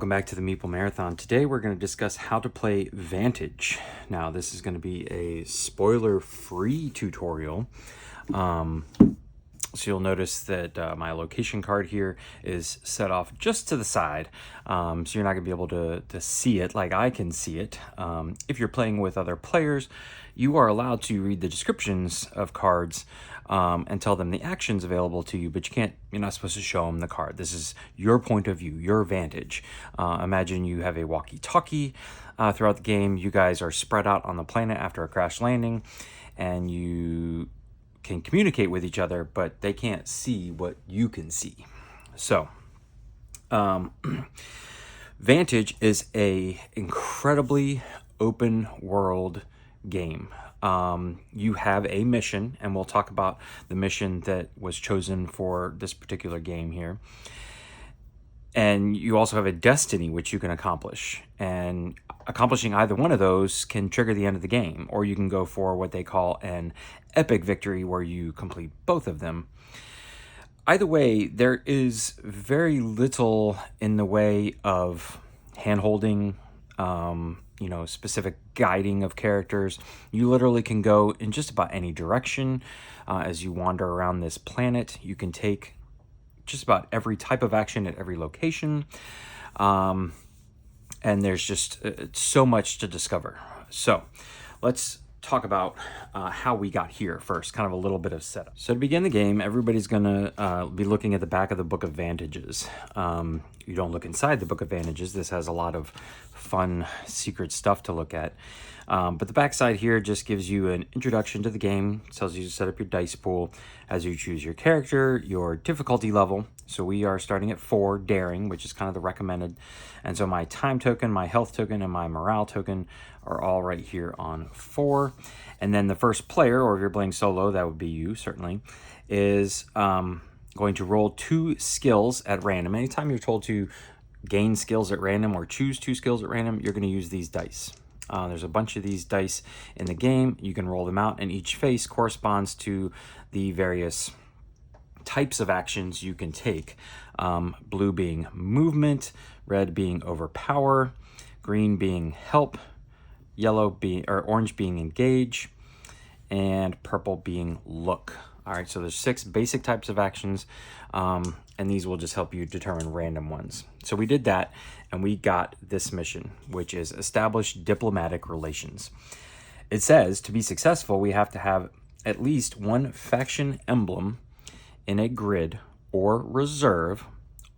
Welcome back to the Meeple Marathon. Today we're going to discuss how to play Vantage. Now this is going to be a spoiler-free tutorial. So you'll notice that my location card here is set off just to the side. So you're not going to be able to see it like I can see it. If you're playing with other players, you are allowed to read the descriptions of cards and tell them the actions available to you, but you're not supposed to show them the card. This is your point of view, your Vantage. Imagine you have a walkie-talkie throughout the game. You guys are spread out on the planet after a crash landing, and you can communicate with each other, but they can't see what you can see. So, Vantage is a incredibly open world game. You have a mission, and we'll talk about the mission that was chosen for this particular game here. And you also have a destiny which you can accomplish. And accomplishing either one of those can trigger the end of the game, or you can go for what they call an epic victory where you complete both of them. Either way, there is very little in the way of hand-holding, specific guiding of characters. You literally can go in just about any direction as you wander around this planet. You can take just about every type of action at every location. And there's just so much to discover. So let's talk about how we got here first, kind of a little bit of setup. So to begin the game, everybody's going to be looking at the back of the Book of Vantages. You don't look inside the Book of Vantages. This has a lot of fun secret stuff to look at. But the backside here just gives you an introduction to the game. It tells you to set up your dice pool as you choose your character, your difficulty level. So we are starting at 4, Daring, which is kind of the recommended. And so my time token, my health token, and my morale token are all right here on 4. And then the first player, or if you're playing solo, that would be you, certainly, is going to roll 2 skills at random. Anytime you're told to gain skills at random or choose 2 skills at random, you're going to use these dice. There's a bunch of these dice in the game. You can roll them out, and each face corresponds to the various types of actions you can take. Blue being movement, red being overpower, green being help, orange being engage, and purple being look. All right, so there's 6 basic types of actions, and these will just help you determine random ones. So we did that, and we got this mission, which is establish diplomatic relations. It says to be successful, we have to have at least 1 faction emblem in a grid or reserve,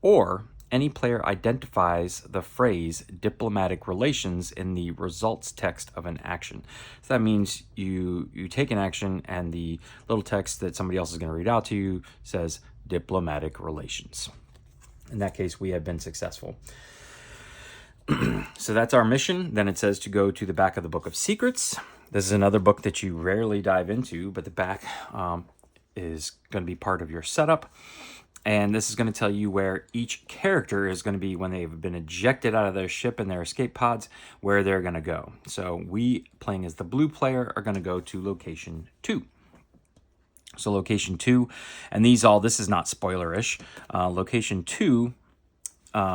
or any player identifies the phrase diplomatic relations in the results text of an action. So that means you take an action, and the little text that somebody else is going to read out to you says diplomatic relations. In that case, we have been successful. So that's our mission. Then it says to go to the back of the Book of Secrets. This is another book that you rarely dive into, but the back is going to be part of your setup. And this is going to tell you where each character is going to be when they've been ejected out of their ship and their escape pods, where they're going to go. So we, playing as the blue player, are going to go to location 2. So location 2, and this is not spoilerish. Location 2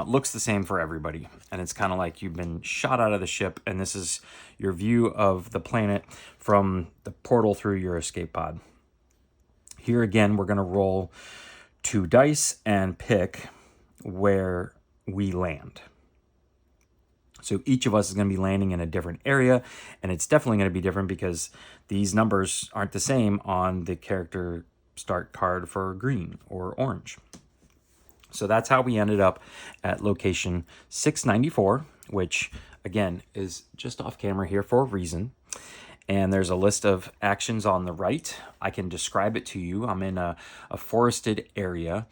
looks the same for everybody. And it's kind of like you've been shot out of the ship, and this is your view of the planet from the portal through your escape pod. Here again, we're going to roll 2 dice and pick where we land. So each of us is going to be landing in a different area, and it's definitely going to be different because these numbers aren't the same on the character start card for green or orange. So that's how we ended up at location 694, which again is just off camera here for a reason. And there's a list of actions on the right. I can describe it to you. I'm in a forested area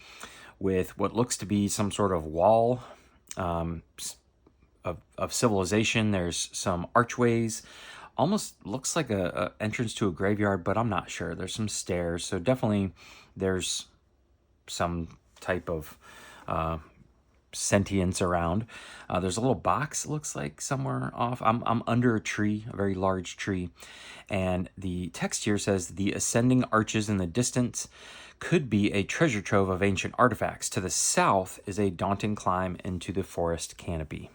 with what looks to be some sort of wall of civilization. There's some archways. Almost looks like a entrance to a graveyard, but I'm not sure. There's some stairs. So definitely there's some type of sentience around. There's a little box, it looks like, somewhere off. I'm under a tree, a very large tree. And the text here says, the ascending arches in the distance could be a treasure trove of ancient artifacts. To the south is a daunting climb into the forest canopy.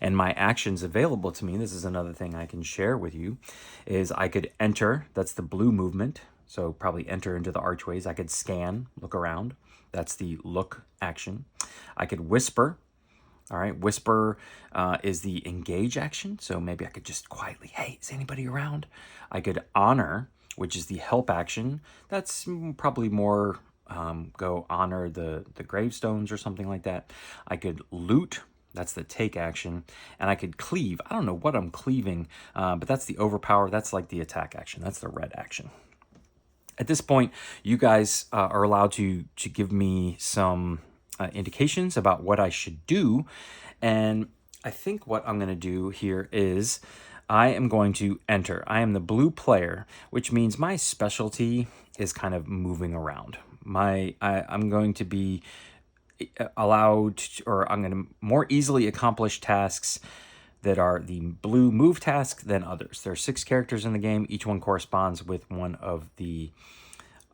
And my actions available to me, this is another thing I can share with you, is I could enter, that's the blue movement, so probably enter into the archways. I could scan, look around, that's the look action. I could whisper, all right, whisper is the engage action, so maybe I could just quietly, hey, is anybody around? I could honor, which is the help action. That's probably more go honor the gravestones or something like that. I could loot, that's the take action, and I could cleave. I don't know what I'm cleaving, but that's the overpower. That's like the attack action. That's the red action. At this point, you guys are allowed to give me some indications about what I should do. And I think what I'm going to do here is I am going to enter. I am the blue player, which means my specialty is kind of moving around. I'm going to be allowed, or I'm going to more easily accomplish tasks that are the blue move task than others. There are 6 characters in the game. Each one corresponds with one of the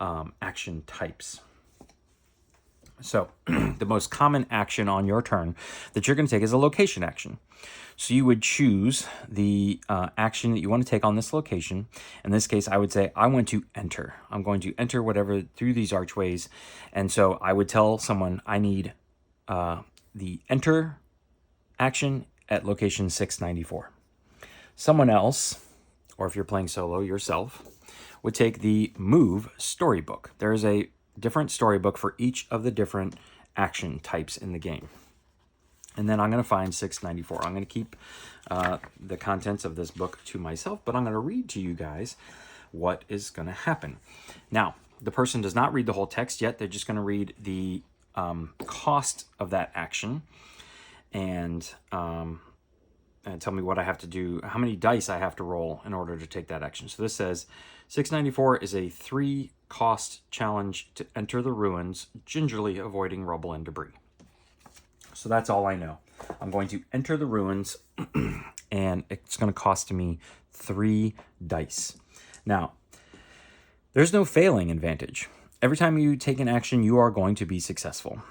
action types. So the most common action on your turn that you're going to take is a location action. So you would choose the action that you want to take on this location. In this case, I would say I want to enter. I'm going to enter whatever through these archways. And so I would tell someone I need the enter action at location 694. Someone else, or if you're playing solo, yourself, would take the move storybook. There is a different storybook for each of the different action types in the game. And then I'm going to find 694. I'm going to keep the contents of this book to myself, but I'm going to read to you guys what is going to happen. Now, the person does not read the whole text yet. They're just going to read the cost of that action and tell me what I have to do, how many dice I have to roll in order to take that action. So this says 694 is a 3-cost challenge to enter the ruins, gingerly avoiding rubble and debris. So that's all I know. I'm going to enter the ruins, and it's going to cost me 3 dice. Now, there's no failing in Vantage. Every time you take an action, you are going to be successful.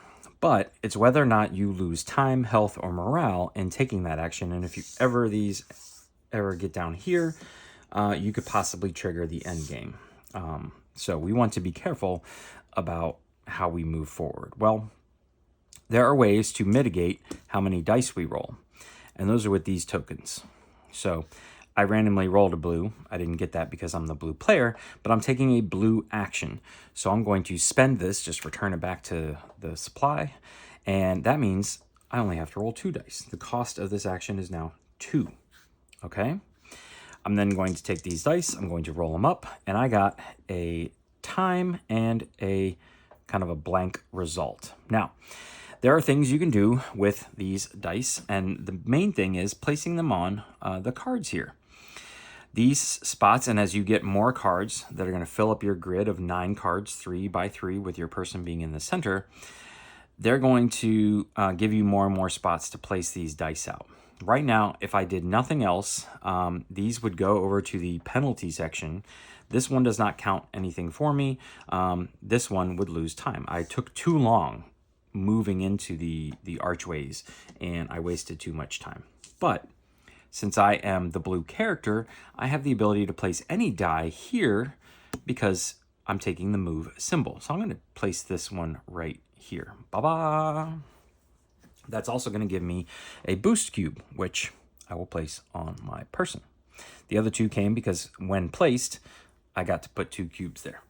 But it's whether or not you lose time, health, or morale in taking that action. And if you ever get down here, you could possibly trigger the end game. So we want to be careful about how we move forward. Well, there are ways to mitigate how many dice we roll, and those are with these tokens. So I randomly rolled a blue. I didn't get that because I'm the blue player, but I'm taking a blue action. So I'm going to spend this, just return it back to the supply, and that means I only have to roll 2 dice. The cost of this action is now 2, okay? I'm then going to take these dice, I'm going to roll them up, and I got a time and a kind of a blank result. Now, there are things you can do with these dice, and the main thing is placing them on the cards here. These spots, and as you get more cards that are going to fill up your grid of 9 cards, 3 by 3, with your person being in the center, they're going to give you more and more spots to place these dice out. Right now, if I did nothing else, these would go over to the penalty section. This one does not count anything for me. This one would lose time. I took too long moving into the archways, and I wasted too much time. But since I am the blue character, I have the ability to place any die here because I'm taking the move symbol. So I'm going to place this one right here. Ba-ba! That's also going to give me a boost cube, which I will place on my person. The other 2 came because when placed, I got to put 2 cubes there.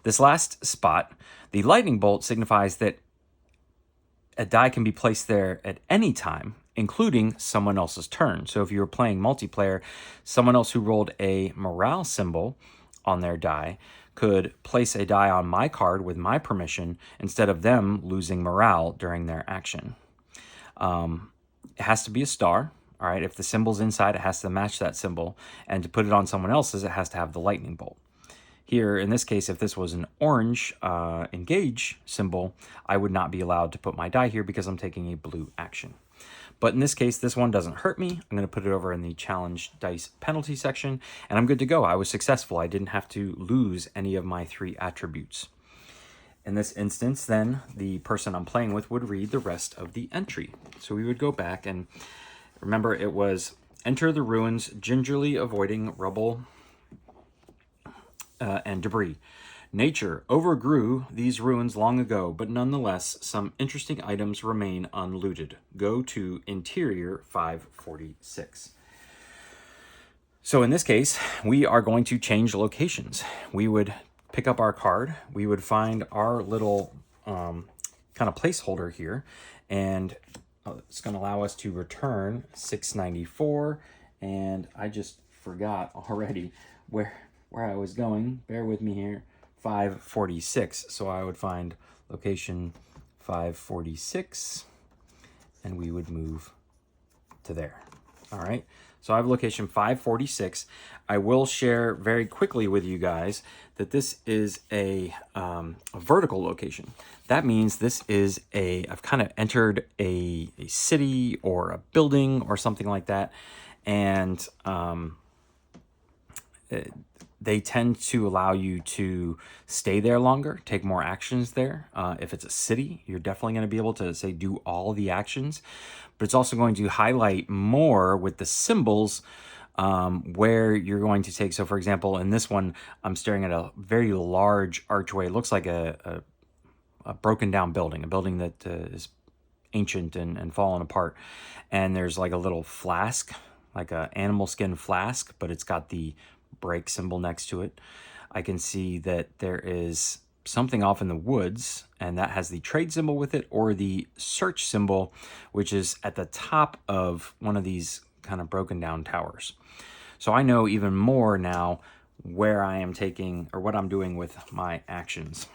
This last spot, the lightning bolt, signifies that a die can be placed there at any time, including someone else's turn. So if you were playing multiplayer, someone else who rolled a morale symbol on their die could place a die on my card with my permission instead of them losing morale during their action. It has to be a star. All right, if the symbol's inside, it has to match that symbol. And to put it on someone else's, it has to have the lightning bolt. Here, in this case, if this was an orange engage symbol, I would not be allowed to put my die here because I'm taking a blue action. But in this case, this one doesn't hurt me. I'm going to put it over in the challenge dice penalty section, and I'm good to go. I was successful. I didn't have to lose any of my 3 attributes. In this instance, then, the person I'm playing with would read the rest of the entry. So we would go back, and remember, it was enter the ruins, gingerly avoiding rubble and debris. Nature overgrew these ruins long ago, but nonetheless, some interesting items remain unlooted. Go to interior 546. So in this case, we are going to change locations. We would pick up our card. We would find our little kind of placeholder here, and it's going to allow us to return 694. And I just forgot already where I was going. Bear with me here. 546. So I would find location 546, and we would move to there. All right. So I have location 546. I will share very quickly with you guys that this is a vertical location. That means this is I've kind of entered a city or a building or something like that. And they tend to allow you to stay there longer, take more actions there. If it's a city, you're definitely going to be able to, say, do all the actions. But it's also going to highlight more with the symbols where you're going to take. So, for example, in this one, I'm staring at a very large archway. It looks like a broken down building, a building that is ancient and fallen apart. And there's like a little flask, like an animal skin flask, but it's got the break symbol next to it. I can see that there is something off in the woods, and that has the trade symbol with it, or the search symbol, which is at the top of one of these kind of broken down towers. So I know even more now where I am taking, or what I'm doing with my actions.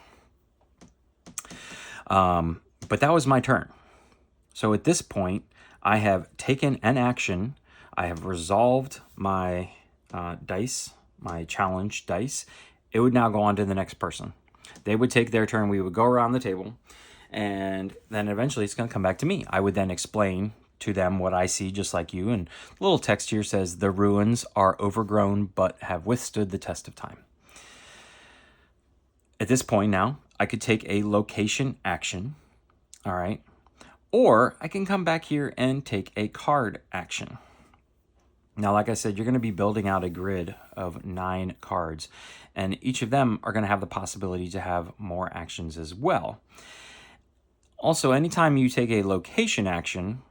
But that was my turn. So at this point, I have taken an action. I have resolved my dice, my challenge dice. It would now go on to the next person. They would take their turn. We would go around the table, and then eventually it's going to come back to me. I would then explain to them what I see, just like you. And the little text here says, the ruins are overgrown but have withstood the test of time. At this point now, I could take a location action, all right? Or I can come back here and take a card action. Now, like I said, you're going to be building out a grid of 9 cards, and each of them are going to have the possibility to have more actions as well. Also, anytime you take a location action,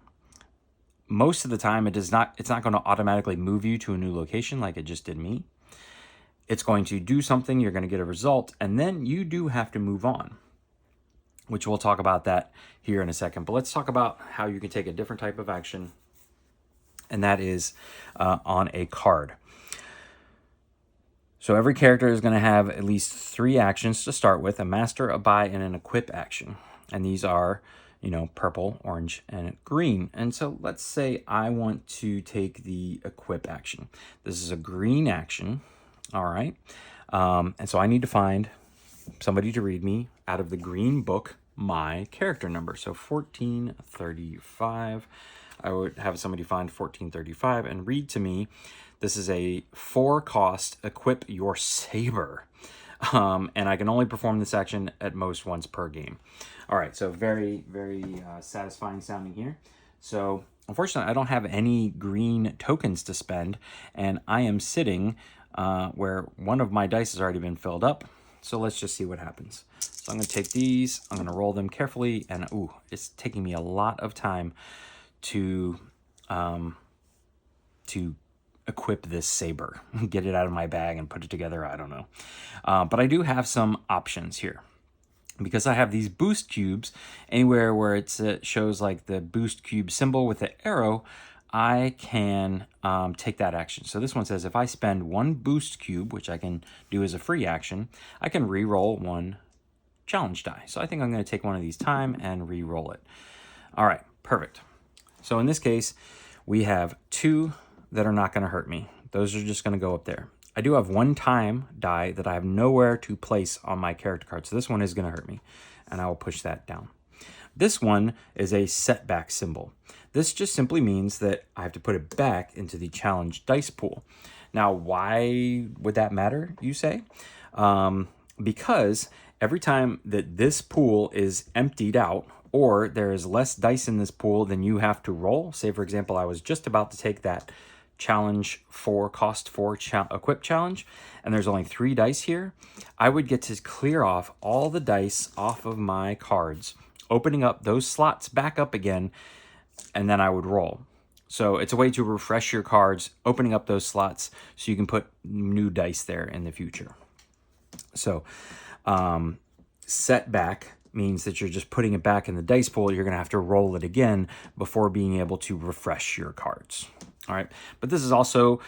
most of the time it's not going to automatically move you to a new location like it just did me. It's going to do something, you're going to get a result, and then you do have to move on, which we'll talk about that here in a second. But let's talk about how you can take a different type of action, and that is on a card. So every character is going to have at least 3 actions to start with: a master, a buy, and an equip action. And these are, purple, orange, and green. And so let's say I want to take the equip action. This is a green action, all right? And so I need to find somebody to read me out of the green book my character number. So 1435. I would have somebody find 1435 and read to me. This is a 4-cost equip your saber. And I can only perform this action at most once per game. All right, so very, very satisfying sounding here. So unfortunately, I don't have any green tokens to spend, and I am sitting where one of my dice has already been filled up. So let's just see what happens. So I'm going to take these, I'm going to roll them carefully, and it's taking me a lot of time to equip this saber, get it out of my bag and put it together. I don't know. But I do have some options here. Because I have these boost cubes, anywhere where it shows like the boost cube symbol with the arrow, I can take that action. So this one says if I spend 1 boost cube, which I can do as a free action, I can re-roll 1 challenge die. So I think I'm going to take one of these time and re-roll it. All right, perfect. So in this case, we have 2 that are not going to hurt me. Those are just going to go up there. I do have one time die that I have nowhere to place on my character card. So this one is going to hurt me, and I will push that down. This one is a setback symbol. This just simply means that I have to put it back into the challenge dice pool. Now, why would that matter, you say? Because every time that this pool is emptied out, or there is less dice in this pool than you have to roll, say for example, I was just about to take that challenge 4, cost 4 equip challenge, and there's only 3 dice here, I would get to clear off all the dice off of my cards, opening up those slots back up again, and then I would roll. So it's a way to refresh your cards, opening up those slots so you can put new dice there in the future. So setback means that you're just putting it back in the dice pool. You're going to have to roll it again before being able to refresh your cards. All right, but this is also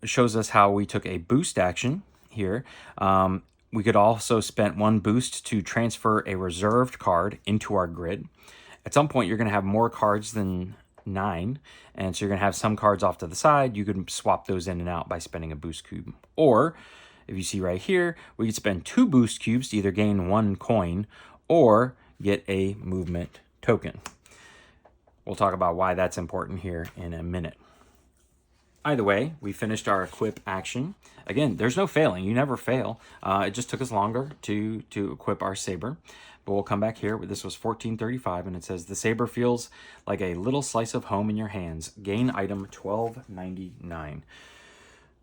shows us how we took a boost action here. We could also spend 1 boost to transfer a reserved card into our grid. At some point, you're going to have more cards than 9, and so you're going to have some cards off to the side. You can swap those in and out by spending a boost cube. Or, if you see right here, we could spend 2 boost cubes to either gain 1 coin or get a movement token. We'll talk about why that's important here in a minute. Either way, we finished our equip action. Again, there's no failing. You never fail. It just took us longer to equip our saber. But we'll come back here. This was 1435, and it says, the saber feels like a little slice of home in your hands. Gain item 1299.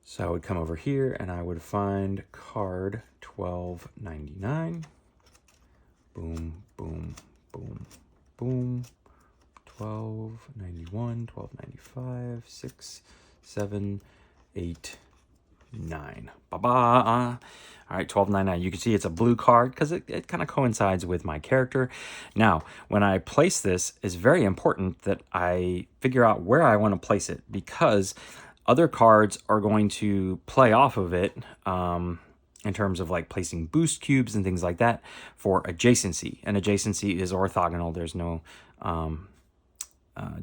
So I would come over here, and I would find card 1299. Boom, boom, boom, boom. 1291, 1295, 6, 7, 8, 9. Ba-ba. All right, 1299. You can see it's a blue card because it kind of coincides with my character. Now, when I place this, it's very important that I figure out where I want to place it, because other cards are going to play off of it in terms of like placing boost cubes and things like that for adjacency. And adjacency is orthogonal. There's no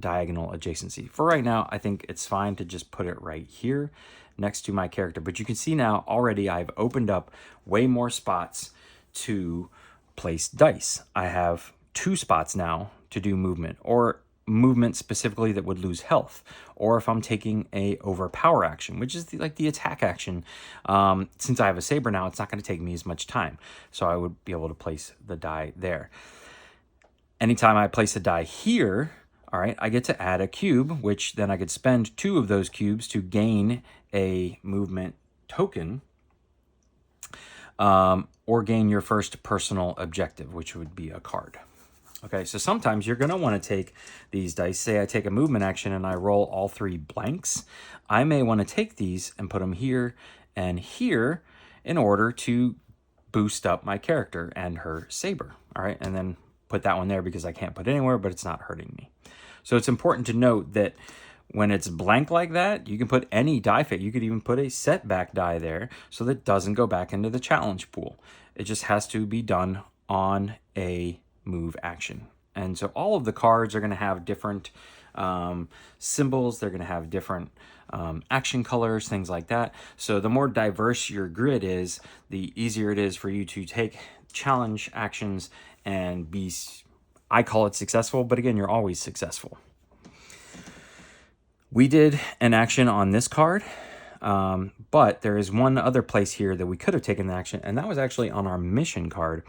diagonal adjacency. For right now, I think it's fine to just put it right here next to my character. But you can see now already I've opened up way more spots to place dice. I have 2 spots now to do movement, or movement specifically that would lose health, or if I'm taking a overpower action, which is like the attack action. Since I have a saber now, it's not going to take me as much time, so I would be able to place the die there. Anytime I place a die here, all right, I get to add a cube, which then I could spend 2 of those cubes to gain a movement token, or gain your first personal objective, which would be a card. Okay, so sometimes you're going to want to take these dice. Say I take a movement action and I roll all 3 blanks. I may want to take these and put them here and here in order to boost up my character and her saber. All right, and then put that one there because I can't put it anywhere, but it's not hurting me. So it's important to note that when it's blank like that, you can put any die fit. You could even put a setback die there so that it doesn't go back into the challenge pool. It just has to be done on a move action. And so all of the cards are going to have different symbols. They're going to have different action colors, things like that. So the more diverse your grid is, the easier it is for you to take challenge actions and be, I call it successful, but again, you're always successful. We did an action on this card, but there is one other place here that we could have taken the action, and that was actually on our mission card.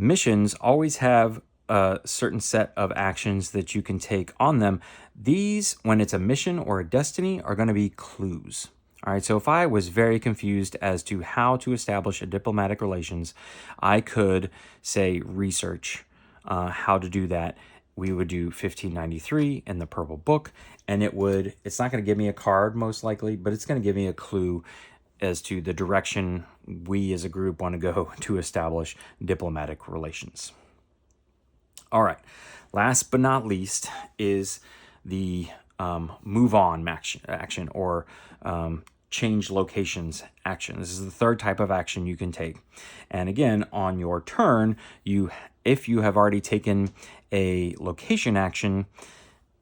Missions always have a certain set of actions that you can take on them. These, when it's a mission or a destiny, are going to be clues. All right, so if I was very confused as to how to establish a diplomatic relations, I could say research how to do that. We would do 1593 in the purple book, and it's not going to give me a card most likely, but it's going to give me a clue as to the direction we as a group want to go to establish diplomatic relations. All right, last but not least is the move on action or change locations action. This is the 3rd type of action you can take. And again, on your turn, if you have already taken a location action,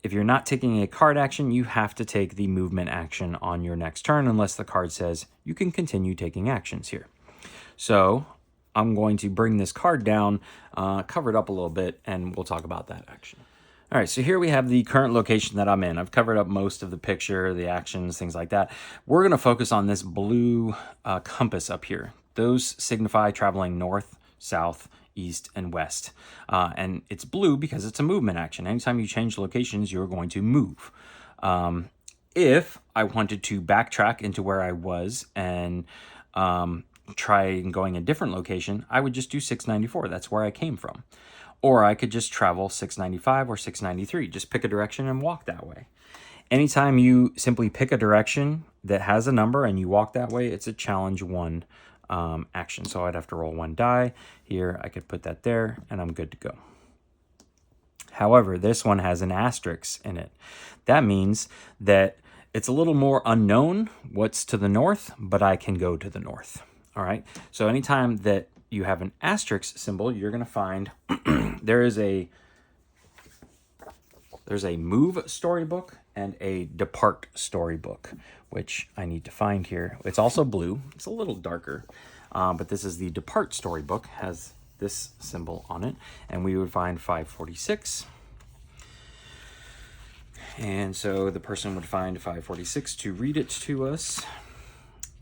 if you're not taking a card action, you have to take the movement action on your next turn unless the card says you can continue taking actions here. So I'm going to bring this card down, cover it up a little bit, and we'll talk about that action. All right, so here we have the current location that I'm in. I've covered up most of the picture, the actions, things like that. We're going to focus on this blue compass up here. Those signify traveling north, south, east, and west. And it's blue because it's a movement action. Anytime you change locations, you're going to move. If I wanted to backtrack into where I was and try going a different location, I would just do 694. That's where I came from. Or I could just travel 695 or 693. Just pick a direction and walk that way. Anytime you simply pick a direction that has a number and you walk that way, it's a challenge 1 action. So I'd have to roll 1 die. Here, I could put that there, and I'm good to go. However, this one has an asterisk in it. That means that it's a little more unknown what's to the north, but I can go to the north. All right, so anytime that you have an asterisk symbol, you're going to find there's a move storybook and a depart storybook, which I need to find here. It's also blue. It's a little darker, but this is the depart storybook, has this symbol on it, and we would find 546. And so the person would find 546 to read it to us.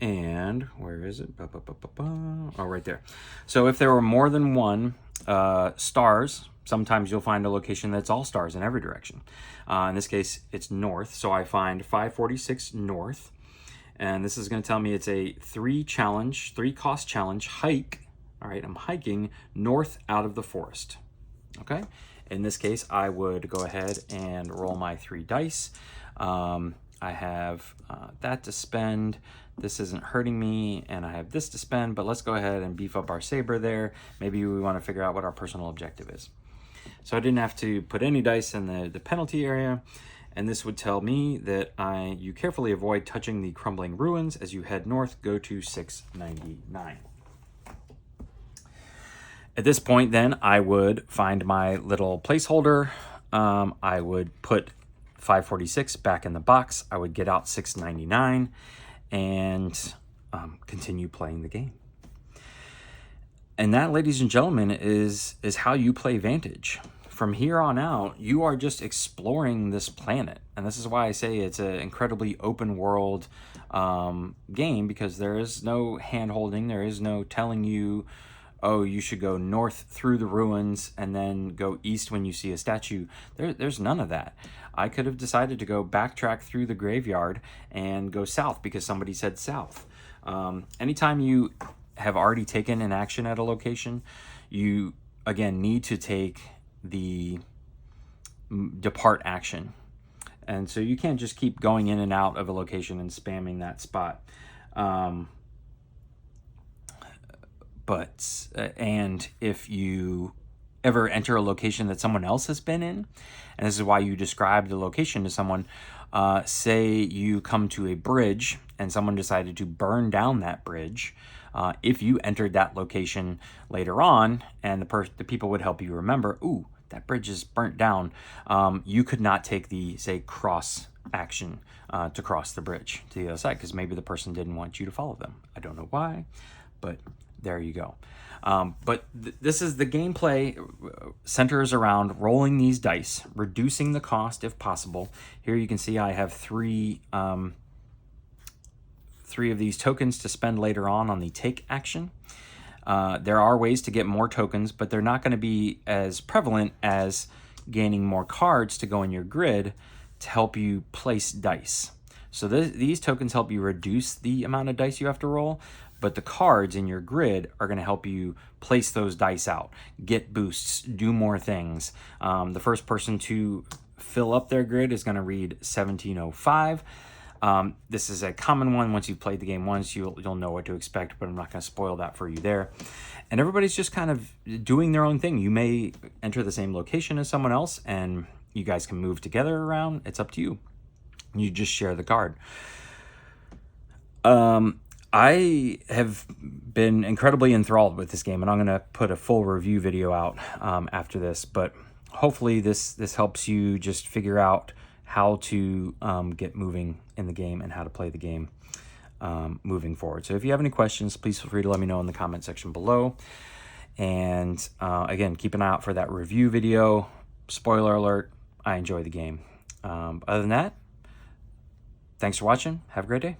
And where is it? Oh, right there. So if there were more than one stars, sometimes you'll find a location that's all stars in every direction. In this case, it's north. So I find 546 north. And this is going to tell me it's a 3-cost challenge hike. All right, I'm hiking north out of the forest. Okay. In this case, I would go ahead and roll my 3 dice. I have that to spend. This isn't hurting me, and I have this to spend, but let's go ahead and beef up our saber there. Maybe we want to figure out what our personal objective is. So I didn't have to put any dice in the penalty area, and this would tell me that you carefully avoid touching the crumbling ruins as you head north, go to 699. At this point, then, I would find my little placeholder. I would put 546 back in the box. I would get out 699 and continue playing the game. And that, ladies and gentlemen, is how you play Vantage. From here on out, you are just exploring this planet. And this is why I say it's an incredibly open world game, because there is no hand-holding. There is no telling you, oh, you should go north through the ruins and then go east when you see a statue. There's none of that. I could have decided to go backtrack through the graveyard and go south because somebody said south. Anytime you have already taken an action at a location, you, again, need to take the depart action. And so you can't just keep going in and out of a location and spamming that spot. And if you ever enter a location that someone else has been in, and this is why you describe the location to someone, say you come to a bridge and someone decided to burn down that bridge, if you entered that location later on and the people would help you remember, ooh, that bridge is burnt down, you could not take the, say, cross action to cross the bridge to the other side because maybe the person didn't want you to follow them. I don't know why, but there you go. This is the gameplay centers around rolling these dice, reducing the cost if possible. Here you can see I have three of these tokens to spend later on the take action. There are ways to get more tokens, but they're not going to be as prevalent as gaining more cards to go in your grid to help you place dice. So these tokens help you reduce the amount of dice you have to roll, but the cards in your grid are going to help you place those dice out, get boosts, do more things. The first person to fill up their grid is going to read 1705. This is a common one. Once you've played the game once, you'll know what to expect, but I'm not going to spoil that for you there. And everybody's just kind of doing their own thing. You may enter the same location as someone else, and you guys can move together around. It's up to you. You just share the card. I have been incredibly enthralled with this game, and I'm going to put a full review video out after this, but hopefully this helps you just figure out how to get moving in the game and how to play the game moving forward. So if you have any questions, please feel free to let me know in the comment section below. And again, keep an eye out for that review video. Spoiler alert, I enjoy the game. Other than that, thanks for watching. Have a great day.